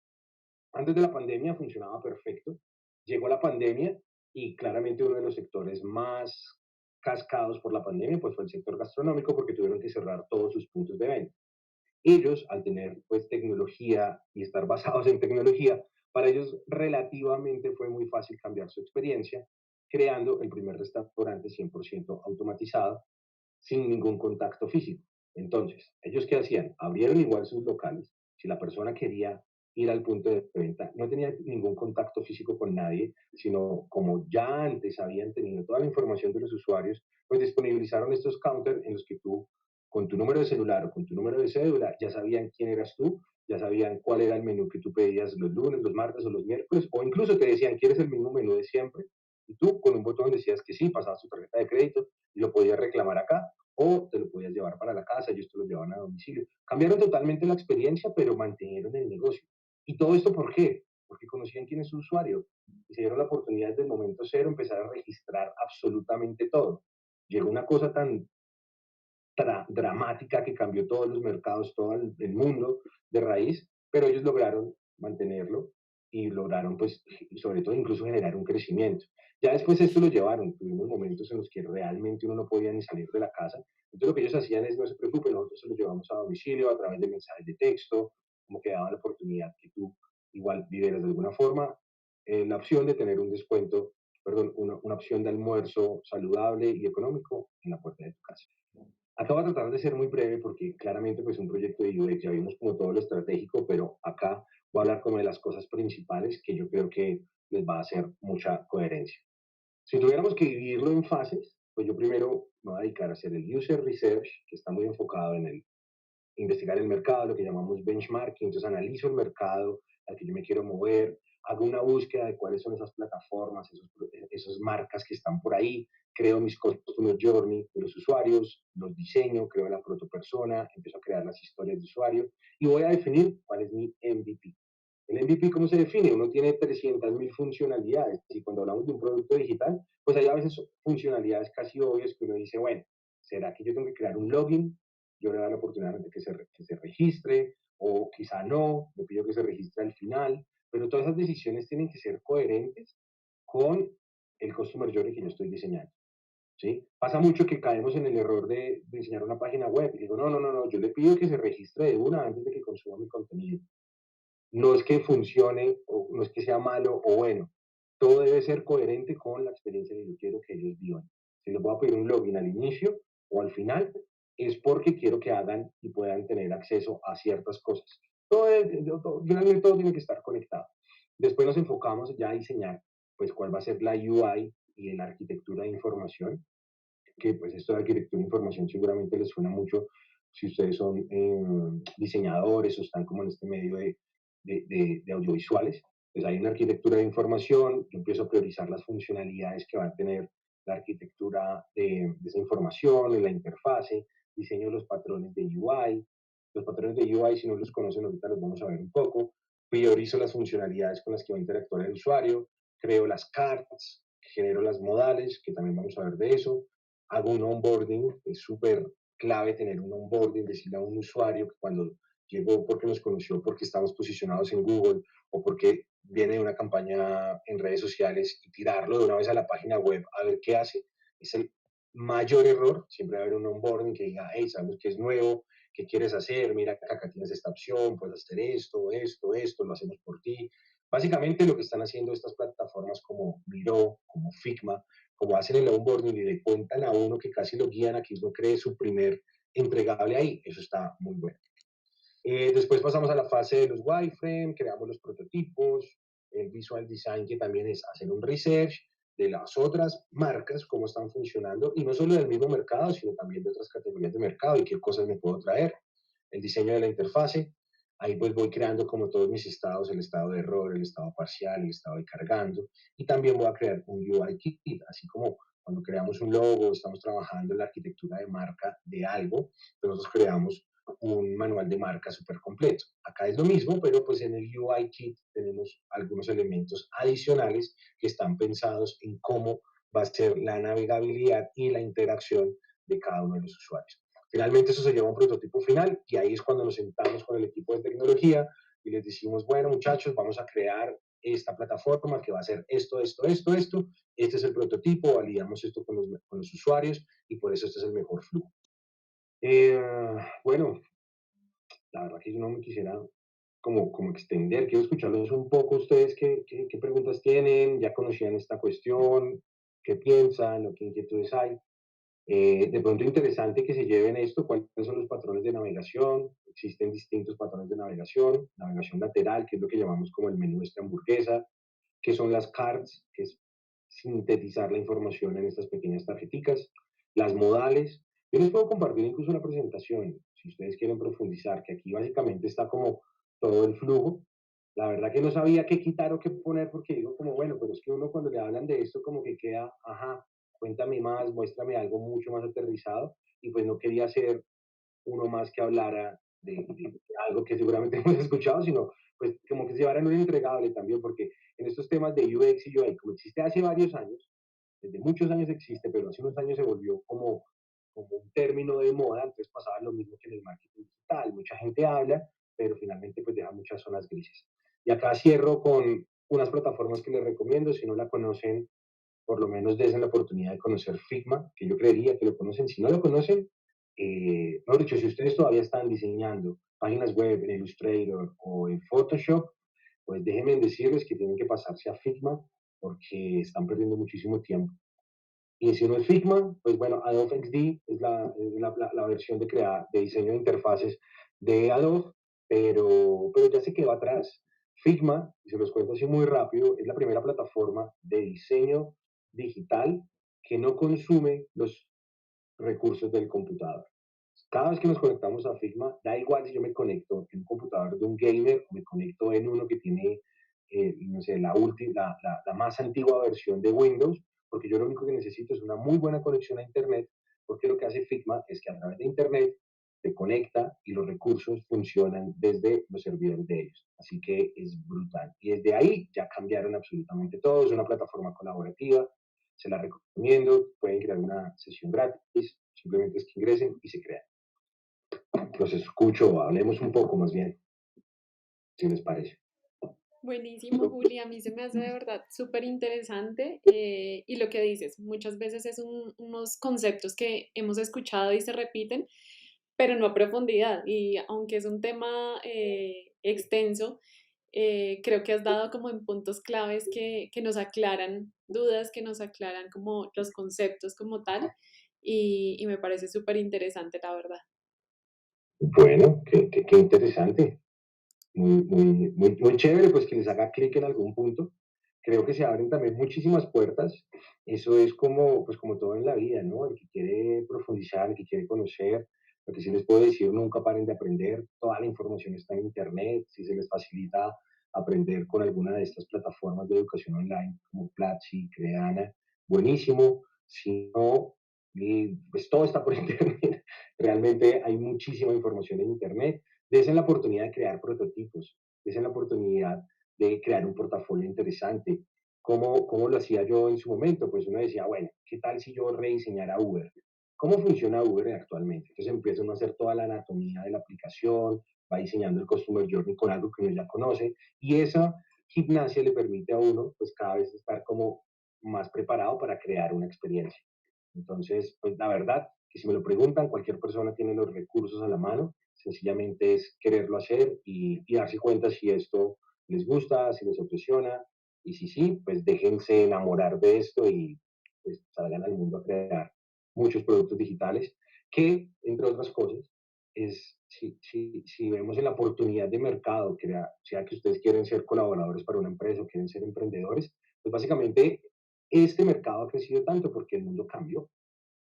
Antes de la pandemia funcionaba perfecto, llegó la pandemia y claramente uno de los sectores más cascados por la pandemia pues fue el sector gastronómico porque tuvieron que cerrar todos sus puntos de venta. Ellos, al tener pues tecnología y estar basados en tecnología, Para ellos relativamente fue muy fácil cambiar su experiencia, creando el primer restaurante 100% automatizado, sin ningún contacto físico. Entonces, ¿ellos qué hacían? Abrieron igual sus locales. Si la persona quería ir al punto de venta, no tenía ningún contacto físico con nadie, sino como ya antes habían tenido toda la información de los usuarios, pues disponibilizaron estos counters en los que tú, con tu número de celular o con tu número de cédula, ya sabían quién eras tú, ya sabían cuál era el menú que tú pedías los lunes, los martes o los miércoles, o incluso te decían, ¿quieres el mismo menú de siempre? Y tú con un botón decías que sí, pasabas tu tarjeta de crédito y lo podías reclamar acá o te lo podías llevar para la casa, ellos te lo llevaban a domicilio. Cambiaron totalmente la experiencia, pero mantenieron el negocio. ¿Y todo esto por qué? Porque conocían quién es su usuario y se dieron la oportunidad desde el momento cero empezar a registrar absolutamente todo. Llegó una cosa tan dramática que cambió todos los mercados, todo el mundo de raíz, pero ellos lograron mantenerlo y lograron, pues, sobre todo incluso generar un crecimiento. Ya después esto lo llevaron, tuvimos momentos en los que realmente uno no podía ni salir de la casa, entonces lo que ellos hacían es, no se preocupen, nosotros se los llevamos a domicilio a través de mensajes de texto, como que daban la oportunidad que tú igual vivieras de alguna forma, la opción de tener un descuento, perdón, una opción de almuerzo saludable y económico en la puerta de tu casa. Acá voy a tratar de ser muy breve porque claramente pues un proyecto de UX ya vimos como todo lo estratégico, pero acá voy a hablar como de las cosas principales que yo creo que les va a hacer mucha coherencia. Si tuviéramos que dividirlo en fases, pues yo primero me voy a dedicar a hacer el user research, que está muy enfocado en el investigar el mercado, lo que llamamos benchmarking, entonces analizo el mercado al que yo me quiero mover, hago una búsqueda de cuáles son esas plataformas, esas marcas que están por ahí, creo mis customer journey de los usuarios, los diseño, creo la protopersona, empiezo a crear las historias de usuario y voy a definir cuál es mi MVP. El MVP, ¿cómo se define? Uno tiene 300.000 funcionalidades y cuando hablamos de un producto digital, pues hay a veces funcionalidades casi obvias que uno dice, bueno, ¿será que yo tengo que crear un login? Yo le doy la oportunidad de que se registre o quizá no, le pido que se registre al final, pero todas esas decisiones tienen que ser coherentes con el Customer Journey que yo estoy diseñando. ¿Sí? Pasa mucho que caemos en el error de diseñar una página web y digo, no, no, no, no, yo le pido que se registre de una antes de que consuma mi contenido. No es que funcione, o no es que sea malo o bueno. Todo debe ser coherente con la experiencia que yo quiero que ellos vivan. Si les voy a pedir un login al inicio o al final, es porque quiero que hagan y puedan tener acceso a ciertas cosas. Finalmente todo tiene que estar conectado. Después nos enfocamos ya a diseñar, pues, cuál va a ser la UI y la arquitectura de información, que pues esto de arquitectura de información seguramente les suena mucho si ustedes son diseñadores o están como en este medio de audiovisuales. Pues hay una arquitectura de información, yo empiezo a priorizar las funcionalidades que va a tener la arquitectura de esa información, en la interfase, diseño los patrones de UI. Los patrones de UI, si no los conocen ahorita, los vamos a ver un poco. Priorizo las funcionalidades con las que va a interactuar el usuario, creo las cards, genero las modales, que también vamos a ver de eso, hago un onboarding, es súper clave tener un onboarding, decirle a un usuario que cuando llegó porque nos conoció, porque estamos posicionados en Google o porque viene de una campaña en redes sociales y tirarlo de una vez a la página web a ver qué hace, es el mayor error. Siempre va a haber un onboarding que diga, hey, sabemos que es nuevo, ¿qué quieres hacer? Mira que acá tienes esta opción, puedes hacer esto, esto, esto, lo hacemos por ti. Básicamente lo que están haciendo estas plataformas como Miro, como Figma, como hacen el onboarding y le cuentan a uno que casi lo guían a que uno cree su primer entregable ahí, eso está muy bueno. Después pasamos a la fase de los wireframe, creamos los prototipos, el visual design, que también es hacer un research de las otras marcas, cómo están funcionando, y no solo del mismo mercado, sino también de otras categorías de mercado y qué cosas me puedo traer. El diseño de la interfase, ahí pues voy creando como todos mis estados, el estado de error, el estado parcial, el estado de cargando, y también voy a crear un UI kit, así como cuando creamos un logo, estamos trabajando en la arquitectura de marca de algo, pues nosotros creamos un manual de marca súper completo. Acá es lo mismo, pero pues en el UI Kit tenemos algunos elementos adicionales que están pensados en cómo va a ser la navegabilidad y la interacción de cada uno de los usuarios. Finalmente eso se lleva a un prototipo final y ahí es cuando nos sentamos con el equipo de tecnología y les decimos, bueno muchachos, vamos a crear esta plataforma que va a hacer esto, esto, esto, esto, este es el prototipo, validamos esto con los usuarios y por eso este es el mejor flujo. Eh, bueno, la verdad que yo no me quisiera como extender, quiero escucharlos un poco ustedes, qué preguntas tienen, ya conocían esta cuestión, qué piensan o qué inquietudes hay. De pronto interesante que se lleven esto, cuáles son los patrones de navegación. Existen distintos patrones de navegación, navegación lateral, que es lo que llamamos como el menú de esta hamburguesa, qué son las cards, que es sintetizar la información en estas pequeñas tarjeticas, las modales. Yo les puedo compartir incluso la presentación, si ustedes quieren profundizar, que aquí básicamente está como todo el flujo. La verdad que no sabía qué quitar o qué poner porque digo como, bueno, pero es que uno cuando le hablan de esto como que queda, ajá, cuéntame más, muéstrame algo mucho más aterrizado y pues no quería ser uno más que hablara de algo que seguramente hemos escuchado, sino pues como que se llevaran un entregable también, porque en estos temas de UX y UI, como existe hace varios años, desde muchos años existe, pero hace unos años se volvió como un término de moda, entonces pasaba lo mismo que en el marketing digital, mucha gente habla, pero finalmente pues deja muchas zonas grises. Y acá cierro con unas plataformas que les recomiendo, si no la conocen, por lo menos des la oportunidad de conocer Figma, que yo creería que lo conocen. Si no lo conocen, mejor dicho, si ustedes todavía están diseñando páginas web en Illustrator o en Photoshop, pues déjenme decirles que tienen que pasarse a Figma porque están perdiendo muchísimo tiempo. Y si no es Figma, pues bueno, Adobe XD es la versión de diseño de interfaces de Adobe, pero ya se quedó atrás. Figma, y se los cuento así muy rápido, es la primera plataforma de diseño digital que no consume los recursos del computador. Cada vez que nos conectamos a Figma, da igual si yo me conecto en un computador de un gamer o me conecto en uno que tiene, no sé, la más antigua versión de Windows, porque yo lo único que necesito es una muy buena conexión a Internet, porque lo que hace Figma es que a través de Internet te conecta y los recursos funcionan desde los servidores de ellos. Así que es brutal. Y desde ahí ya cambiaron absolutamente todo. Es una plataforma colaborativa. Se la recomiendo. Pueden crear una sesión gratis. Simplemente es que ingresen y se crean. Los escucho, hablemos un poco más bien, si les parece. Buenísimo, Juli. A mí se me hace de verdad súper interesante y lo que dices, muchas veces es unos conceptos que hemos escuchado y se repiten, pero no a profundidad. Y aunque es un tema extenso, creo que has dado como en puntos claves que nos aclaran dudas, que nos aclaran como los conceptos como tal y me parece súper interesante, la verdad. Bueno, qué interesante. Muy chévere, pues que les haga clic en algún punto. Creo que se abren también muchísimas puertas. Eso es como, pues como todo en la vida, ¿no? El que quiere profundizar, el que quiere conocer, lo que sí les puedo decir, nunca paren de aprender. Toda la información está en Internet. Si se les facilita aprender con alguna de estas plataformas de educación online, como Platzi, Creana, buenísimo. Si no, pues todo está por Internet. Realmente hay muchísima información en Internet. Desen la oportunidad de crear prototipos, desen la oportunidad de crear un portafolio interesante. ¿Cómo lo hacía yo en su momento? Pues uno decía, bueno, ¿qué tal si yo rediseñara Uber? ¿Cómo funciona Uber actualmente? Entonces empieza uno a hacer toda la anatomía de la aplicación, va diseñando el Customer Journey con algo que uno ya conoce y esa gimnasia le permite a uno pues cada vez estar como más preparado para crear una experiencia. Entonces, pues la verdad que si me lo preguntan, cualquier persona tiene los recursos a la mano, sencillamente es quererlo hacer y darse cuenta si esto les gusta, si les obsesiona, y si sí, pues déjense enamorar de esto y pues salgan al mundo a crear muchos productos digitales, que, entre otras cosas, es si vemos en la oportunidad de mercado, sea que ustedes quieren ser colaboradores para una empresa o quieren ser emprendedores, pues básicamente este mercado ha crecido tanto porque el mundo cambió,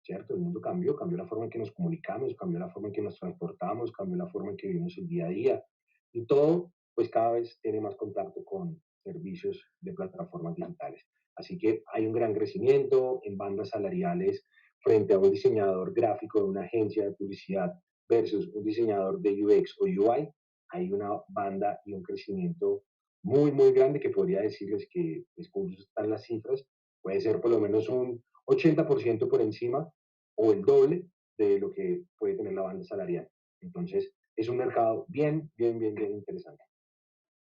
¿cierto? El mundo cambió la forma en que nos comunicamos, cambió la forma en que nos transportamos, cambió la forma en que vivimos el día a día. Y todo, pues cada vez tiene más contacto con servicios de plataformas digitales. Así que hay un gran crecimiento en bandas salariales frente a un diseñador gráfico de una agencia de publicidad versus un diseñador de UX o UI. Hay una banda y un crecimiento muy grande que podría decirles que, pues, como están las cifras, puede ser por lo menos un 80% por encima o el doble de lo que puede tener la banda salarial. Entonces, es un mercado bien interesante.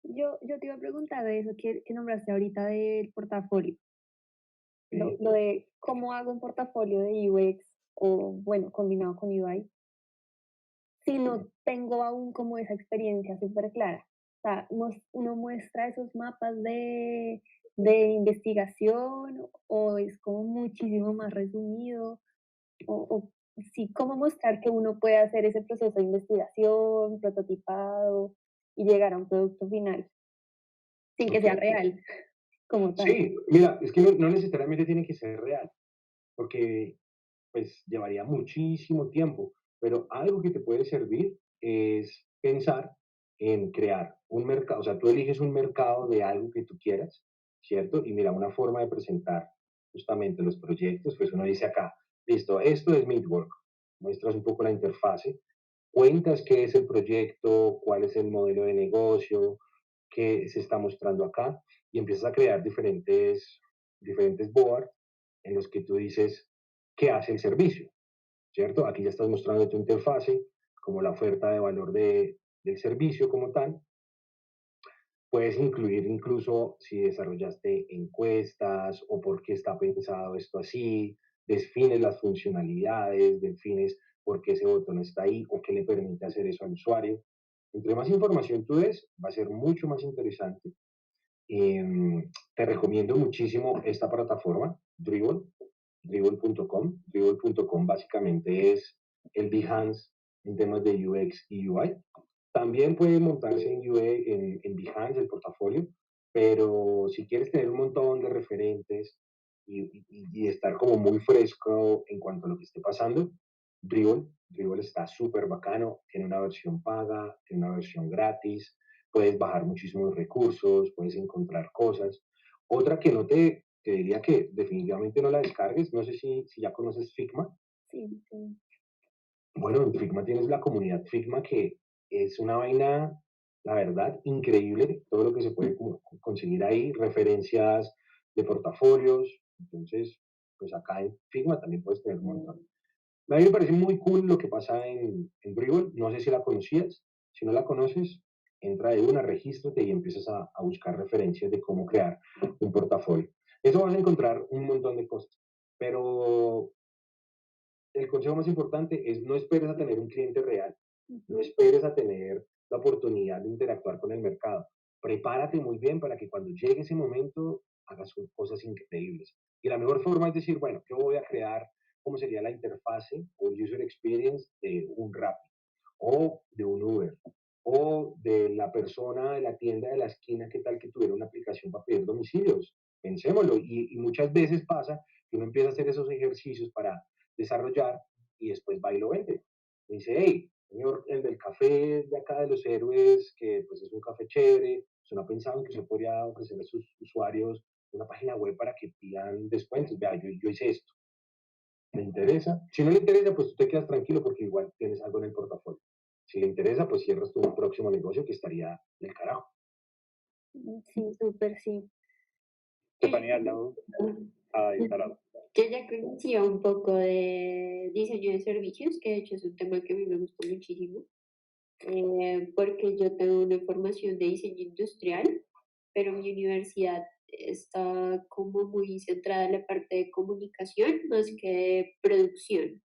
Yo te iba a preguntar de eso que nombraste ahorita del portafolio, ¿Sí? lo de cómo hago un portafolio de UX o, bueno, combinado con UI, si no tengo aún como esa experiencia súper clara. O sea, uno muestra esos mapas de investigación o es como muchísimo más resumido o sí, cómo mostrar que uno puede hacer ese proceso de investigación, prototipado y llegar a un producto final sin que Ok. sea real como tal. Sí, mira, es que no necesariamente tiene que ser real, porque pues llevaría muchísimo tiempo, pero algo que te puede servir es pensar en crear un mercado, o sea, tú eliges un mercado de algo que tú quieras, ¿cierto? Y mira, una forma de presentar justamente los proyectos, pues uno dice acá, listo, esto es Meetwork, muestras un poco la interfase, cuentas qué es el proyecto, cuál es el modelo de negocio, qué se está mostrando acá, y empiezas a crear diferentes boards en los que tú dices qué hace el servicio, ¿cierto? Aquí ya estás mostrando tu interfase, como la oferta de valor del servicio como tal. Puedes incluir incluso si desarrollaste encuestas o por qué está pensado esto así, defines las funcionalidades, defines por qué ese botón está ahí o qué le permite hacer eso al usuario. Entre más información tú des, va a ser mucho más interesante. Te recomiendo muchísimo esta plataforma, Dribble, dribble.com. Dribble.com básicamente es el Behance en temas de UX y UI. También puede montarse en UE, en Behance, el portafolio, pero si quieres tener un montón de referentes y estar como muy fresco en cuanto a lo que esté pasando, Dribble está súper bacano, tiene una versión paga, tiene una versión gratis, puedes bajar muchísimos recursos, puedes encontrar cosas. Otra que no te diría que definitivamente no la descargues, no sé si ya conoces Figma. Sí, sí. Bueno, en Figma tienes la comunidad Figma que es una vaina, la verdad, increíble, todo lo que se puede conseguir ahí, referencias de portafolios, entonces, pues acá en Figma también puedes tener un montón. A mí me parece muy cool lo que pasa en Dribble, no sé si la conocías, si no la conoces, entra de una, regístrate y empiezas a buscar referencias de cómo crear un portafolio. Eso vas a encontrar un montón de cosas, pero el consejo más importante es no esperes a tener un cliente real, no Ujú. esperes a tener la oportunidad de interactuar con el mercado. Prepárate muy bien para que cuando llegue ese momento hagas cosas increíbles. Y la mejor forma es decir, bueno, yo voy a crear cómo sería la interfase o user experience de un Rappi o de un Uber o de la persona de la tienda de la esquina que tal que tuviera una aplicación para pedir domicilios. Pensémoslo. Y muchas veces pasa que uno empieza a hacer esos ejercicios para desarrollar y después va y lo vende. Y dice, hey, señor, el del café de acá de los héroes, que pues es un café chévere, ¿usted no ha pensado en que se podría ofrecer a sus usuarios una página web para que pidan descuentos? Vea, yo hice esto. ¿Le interesa? Si no le interesa, pues tú te quedas tranquilo porque igual tienes algo en el portafolio. Si le interesa, pues cierras tu próximo negocio que estaría del carajo. Sí, súper, sí. Estefanía, al lado. Ahí, al lado. Yo ya conocía un poco de diseño de servicios, que de hecho es un tema que a mí me gustó muchísimo, porque yo tengo una formación de diseño industrial, pero mi universidad está como muy centrada en la parte de comunicación más que de producción.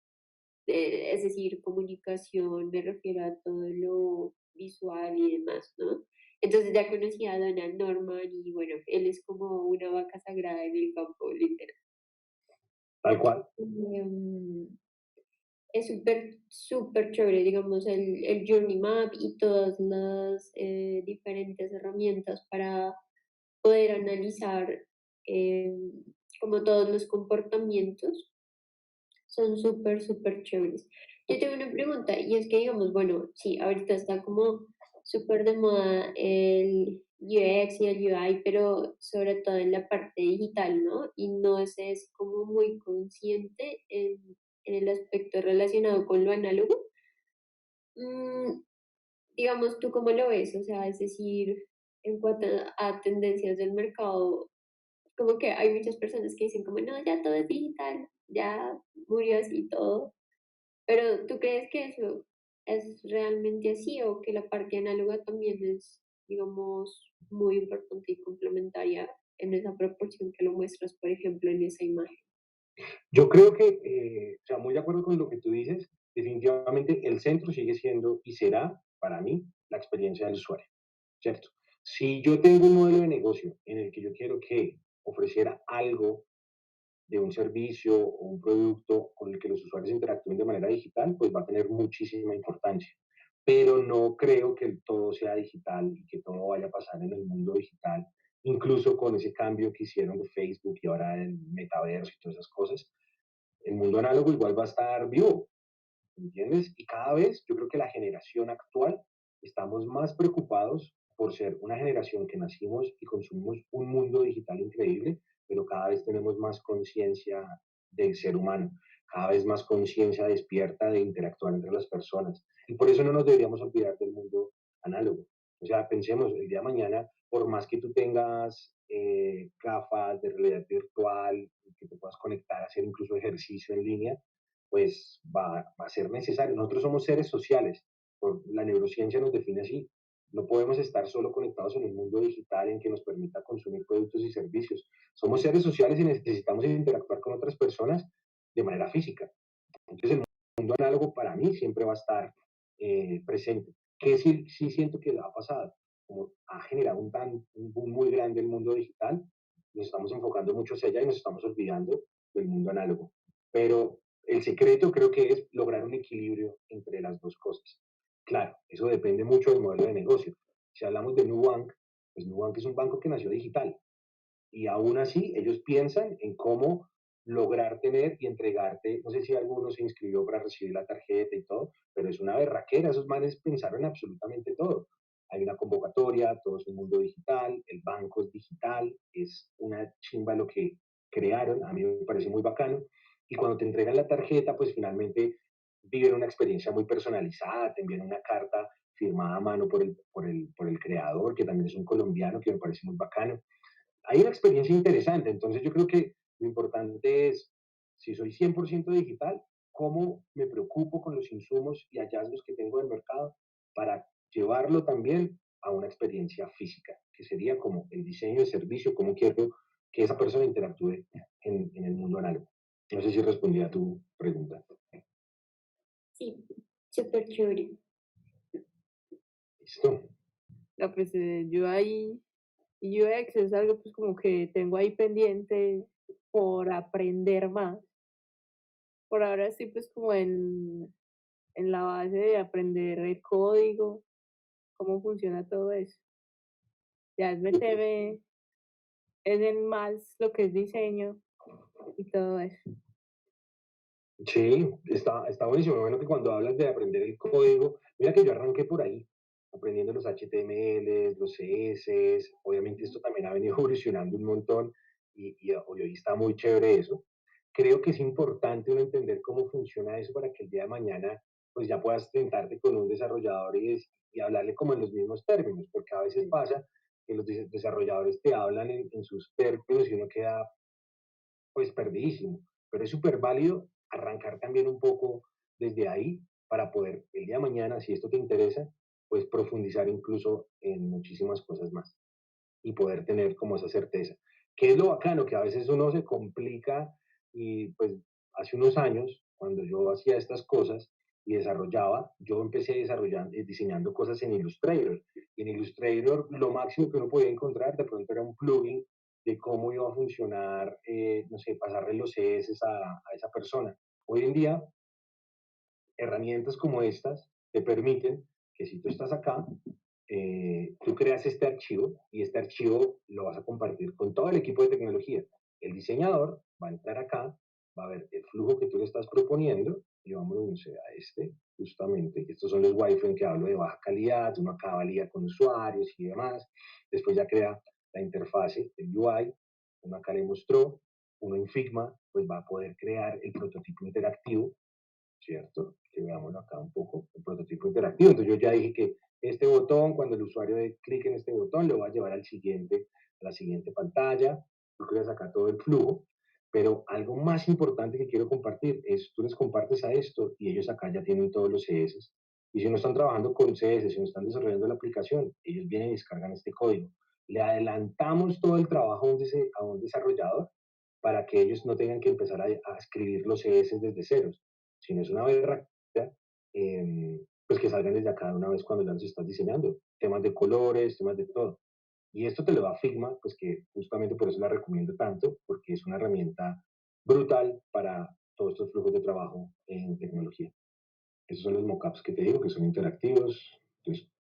Es decir, comunicación me refiero a todo lo visual y demás, ¿no? Entonces ya conocí a Donald Norman y bueno, él es como una vaca sagrada en el campo, literal. Tal cual. Em, es súper, súper chévere, digamos, el Journey Map y todas las diferentes herramientas para poder analizar como todos los comportamientos son súper, súper chéveres. Yo tengo una pregunta y es que, digamos, bueno, sí, ahorita está como súper de moda el UX y el UI, pero sobre todo en la parte digital, ¿no? Y no se es como muy consciente en el aspecto relacionado con lo análogo. Mm, digamos, ¿tú cómo lo ves? O sea, es decir, en cuanto a tendencias del mercado, como que hay muchas personas que dicen como, no, ya todo es digital, ya murió así todo. Pero ¿tú crees que eso es realmente así o que la parte análoga también es, digamos, muy importante y complementaria en esa proporción que lo muestras, por ejemplo, en esa imagen? Yo creo que, o sea, muy de acuerdo con lo que tú dices, definitivamente el centro sigue siendo y será, para mí, la experiencia del usuario. ¿cierto? Si yo tengo un modelo de negocio en el que yo quiero que ofreciera algo de un servicio o un producto con el que los usuarios interactúen de manera digital, pues va a tener muchísima importancia. Pero no creo que todo sea digital y que todo vaya a pasar en el mundo digital, incluso con ese cambio que hicieron de Facebook y ahora el metaverso y todas esas cosas. El mundo análogo igual va a estar vivo, ¿entiendes? Y cada vez yo creo que la generación actual estamos más preocupados por ser una generación que nacimos y consumimos un mundo digital increíble, pero cada vez tenemos más conciencia del ser humano, cada vez más conciencia despierta de interactuar entre las personas. Y por eso no nos deberíamos olvidar del mundo análogo. O sea, pensemos, el día de mañana, por más que tú tengas gafas de realidad virtual, que te puedas conectar a hacer incluso ejercicio en línea, pues va a ser necesario. Nosotros somos seres sociales, la neurociencia nos define así. No podemos estar solo conectados en un mundo digital en que nos permita consumir productos y servicios. Somos seres sociales y necesitamos interactuar con otras personas de manera física. Entonces, el mundo análogo para mí siempre va a estar presente. Que sí siento que ha pasado, como ha generado un boom muy grande el mundo digital, nos estamos enfocando mucho hacia allá y nos estamos olvidando del mundo análogo. Pero el secreto creo que es lograr un equilibrio entre las dos cosas. Claro, eso depende mucho del modelo de negocio. Si hablamos de Nubank, pues Nubank es un banco que nació digital y aún así ellos piensan en cómo lograr tener y entregarte, no sé si alguno se inscribió para recibir la tarjeta y todo, pero es una berraquera, esos manes pensaron en absolutamente todo. Hay una convocatoria, todo es un mundo digital, el banco es digital, es una chimba lo que crearon, a mí me parece muy bacano, y cuando te entregan la tarjeta, pues finalmente viven una experiencia muy personalizada, te envían una carta firmada a mano por el creador, que también es un colombiano, que me parece muy bacano. Hay una experiencia interesante, entonces yo creo que lo importante es, si soy 100% digital, cómo me preocupo con los insumos y hallazgos que tengo del mercado para llevarlo también a una experiencia física, que sería como el diseño de servicio, cómo quiero que esa persona interactúe en el mundo análogo. No sé si respondí a tu pregunta. Sí, súper chévere. ¿Listo? No, pues UI y UX es algo pues como que tengo ahí pendiente por aprender más. Por ahora estoy pues como en la base de aprender el código, cómo funciona todo eso. Ya es meterme es en más lo que es diseño y todo eso. Sí, está buenísimo. Bueno, que cuando hablas de aprender el código, mira que yo arranqué por ahí, aprendiendo los HTML, los CSS. Obviamente esto también ha venido evolucionando un montón y hoy está muy chévere eso. Creo que es importante uno entender cómo funciona eso para que el día de mañana pues ya puedas sentarte con un desarrollador y hablarle como en los mismos términos, porque a veces pasa que los desarrolladores te hablan en sus términos y uno queda pues perdidísimo. Pero es súper válido arrancar también un poco desde ahí para poder el día de mañana, si esto te interesa, pues profundizar incluso en muchísimas cosas más y poder tener como esa certeza. ¿Qué es lo bacano? Que a veces uno se complica y pues hace unos años, cuando yo hacía estas cosas y desarrollaba, yo empecé desarrollando, diseñando cosas en Illustrator. Y en Illustrator lo máximo que uno podía encontrar de pronto era un plugin de cómo iba a funcionar, no sé, pasarle los CSS a esa persona. Hoy en día herramientas como estas te permiten que si tú estás acá, tú creas este archivo y este archivo lo vas a compartir con todo el equipo de tecnología. El diseñador va a entrar acá, va a ver el flujo que tú le estás proponiendo y vamos a este, justamente. Estos son los wireframes que hablo de baja calidad, uno acá valida con usuarios y demás. Después ya crea la interfase, el UI, uno acá le mostró, uno en Figma, pues va a poder crear el prototipo interactivo, ¿cierto? Que veámoslo acá un poco, el prototipo interactivo. Entonces yo ya dije que este botón, cuando el usuario dé clic en este botón, lo va a llevar a la siguiente pantalla. Tú creas acá todo el flujo, pero algo más importante que quiero compartir es, tú les compartes a esto y ellos acá ya tienen todos los CSS. Y si no están trabajando con CSS, si no están desarrollando la aplicación, ellos vienen y descargan este código. Le adelantamos todo el trabajo a un desarrollador para que ellos no tengan que empezar a escribir los CSS desde ceros, sino es una berraca pues que salgan desde acá de una vez cuando ya los estás diseñando. Temas de colores, temas de todo. Y esto te lo da Figma, pues que justamente por eso la recomiendo tanto, porque es una herramienta brutal para todos estos flujos de trabajo en tecnología. Esos son los mockups que te digo, que son interactivos. Entonces,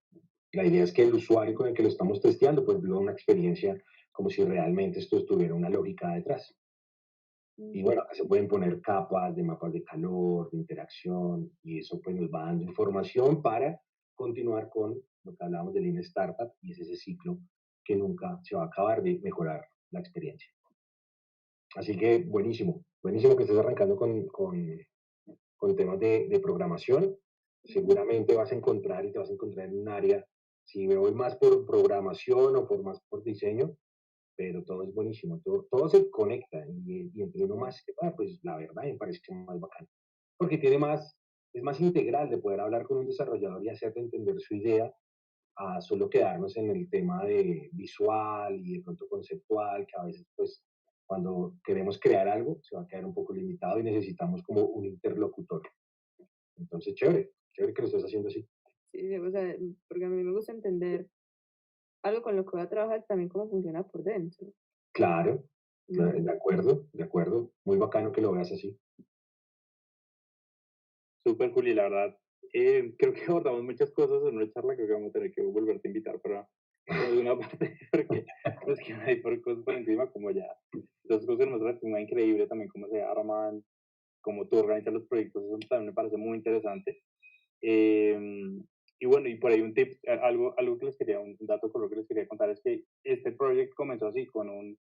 la idea es que el usuario con el que lo estamos testeando, pues viva una experiencia como si realmente esto tuviera una lógica detrás. Y bueno, acá se pueden poner capas de mapas de calor, de interacción, y eso pues nos va dando información para continuar con lo que hablábamos de Lean Startup, y es ese ciclo que nunca se va a acabar de mejorar la experiencia. Así que buenísimo, buenísimo que estés arrancando con temas de programación. Seguramente vas a encontrar y te vas a encontrar en un área, si me voy más por programación o por más por diseño, pero todo es buenísimo, todo se conecta y entre uno más sepa, pues la verdad me parece más bacán, porque es más integral de poder hablar con un desarrollador y hacerte entender su idea a solo quedarnos en el tema de visual y de pronto conceptual, que a veces pues cuando queremos crear algo se va a quedar un poco limitado y necesitamos como un interlocutor. Entonces, chévere, chévere que lo estés haciendo así. Sí, o sea, porque a mí me gusta entender algo con lo que voy a trabajar también cómo funciona por dentro. Claro, de acuerdo, muy bacano que lo veas así. Súper, Juli, la verdad. Creo que abordamos muchas cosas en una charla, creo que vamos a tener que volverte a invitar para alguna parte, porque es que hay por cosas por encima, como ya. Las cosas nos muy increíble también cómo se arman, cómo tú organizas los proyectos, eso también me parece muy interesante. Y bueno, y por ahí un tip, algo que les quería, un dato con lo que les quería contar es que este proyecto comenzó así, con un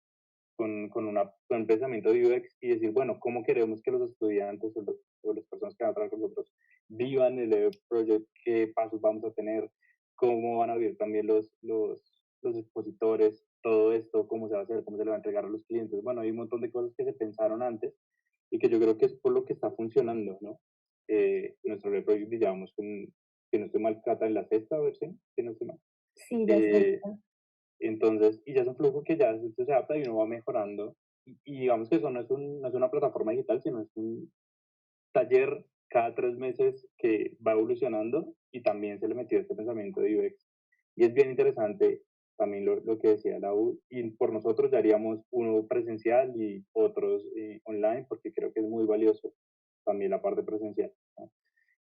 pensamiento de UX y decir, bueno, ¿cómo queremos que los estudiantes o las personas que van a trabajar con nosotros vivan el proyecto? ¿Qué pasos vamos a tener? ¿Cómo van a vivir también los expositores? Todo esto, ¿cómo se va a hacer? ¿Cómo se le va a entregar a los clientes? Bueno, hay un montón de cosas que se pensaron antes y que yo creo que es por lo que está funcionando, ¿no? Nuestro proyecto, digamos, que no estoy mal, Cata, en la sexta versión, que no estoy mal. Sí, ya sé. Entonces, y ya es un flujo que ya se adapta y uno va mejorando. Y digamos que eso no es una plataforma digital, sino es un taller cada 3 meses que va evolucionando y también se le metió este pensamiento de UX. Y es bien interesante también lo que decía la U, y por nosotros ya haríamos uno presencial y otros online, porque creo que es muy valioso también la parte presencial, ¿no?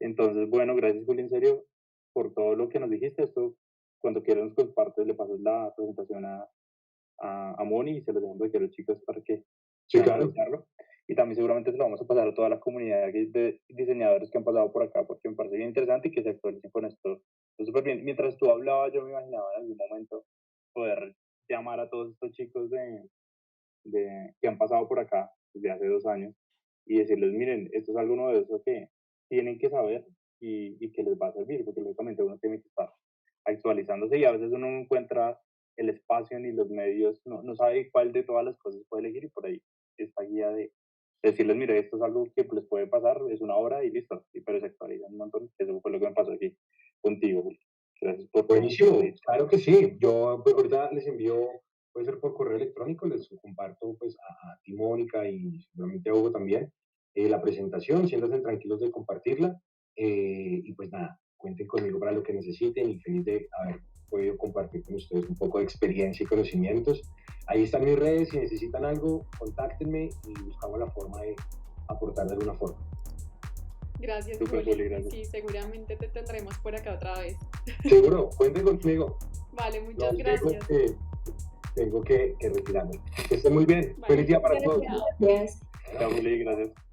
Entonces, bueno, gracias, Juli, en serio, por todo lo que nos dijiste. Esto, cuando quieras nos compartes, le pasas la presentación a Moni y se lo dejamos aquí a los chicos para que Sí, puedan claro. revisarlo. Y también seguramente se lo vamos a pasar a toda la comunidad de diseñadores que han pasado por acá, porque me parece bien interesante y que se actualicen con esto. Súper bien. Mientras tú hablabas, yo me imaginaba en algún momento poder llamar a todos estos chicos que han pasado por acá desde hace 2 años y decirles, miren, esto es algo novedoso que tienen que saber y que les va a servir, porque lógicamente uno tiene que estar actualizándose y a veces uno no encuentra el espacio ni los medios, no sabe cuál de todas las cosas puede elegir y por ahí esta guía de decirles, mire, esto es algo que les puede pasar, es una hora y listo, pero se actualizan un montón. Eso fue lo que me pasó aquí contigo, Juli. Gracias por Buenísimo, claro que sí. Yo pues, ahorita les envío, puede ser por correo electrónico, les comparto pues a ti, Mónica, y seguramente a Hugo también, la presentación, siéntanse tranquilos de compartirla. Y pues nada, cuenten conmigo para lo que necesiten y feliz de haber podido compartir con ustedes un poco de experiencia y conocimientos. Ahí están mis redes, si necesitan algo, contáctenme y buscamos la forma de aportar de alguna forma. Gracias, Súper, Juli. Juli, gracias. Sí, seguramente te tendremos por acá otra vez. Seguro, cuenten conmigo. Vale, muchas Los gracias. tengo que retirarme. Que estén muy bien. Vale, Feliz día para todos. Gracias. Chao, Juli, gracias.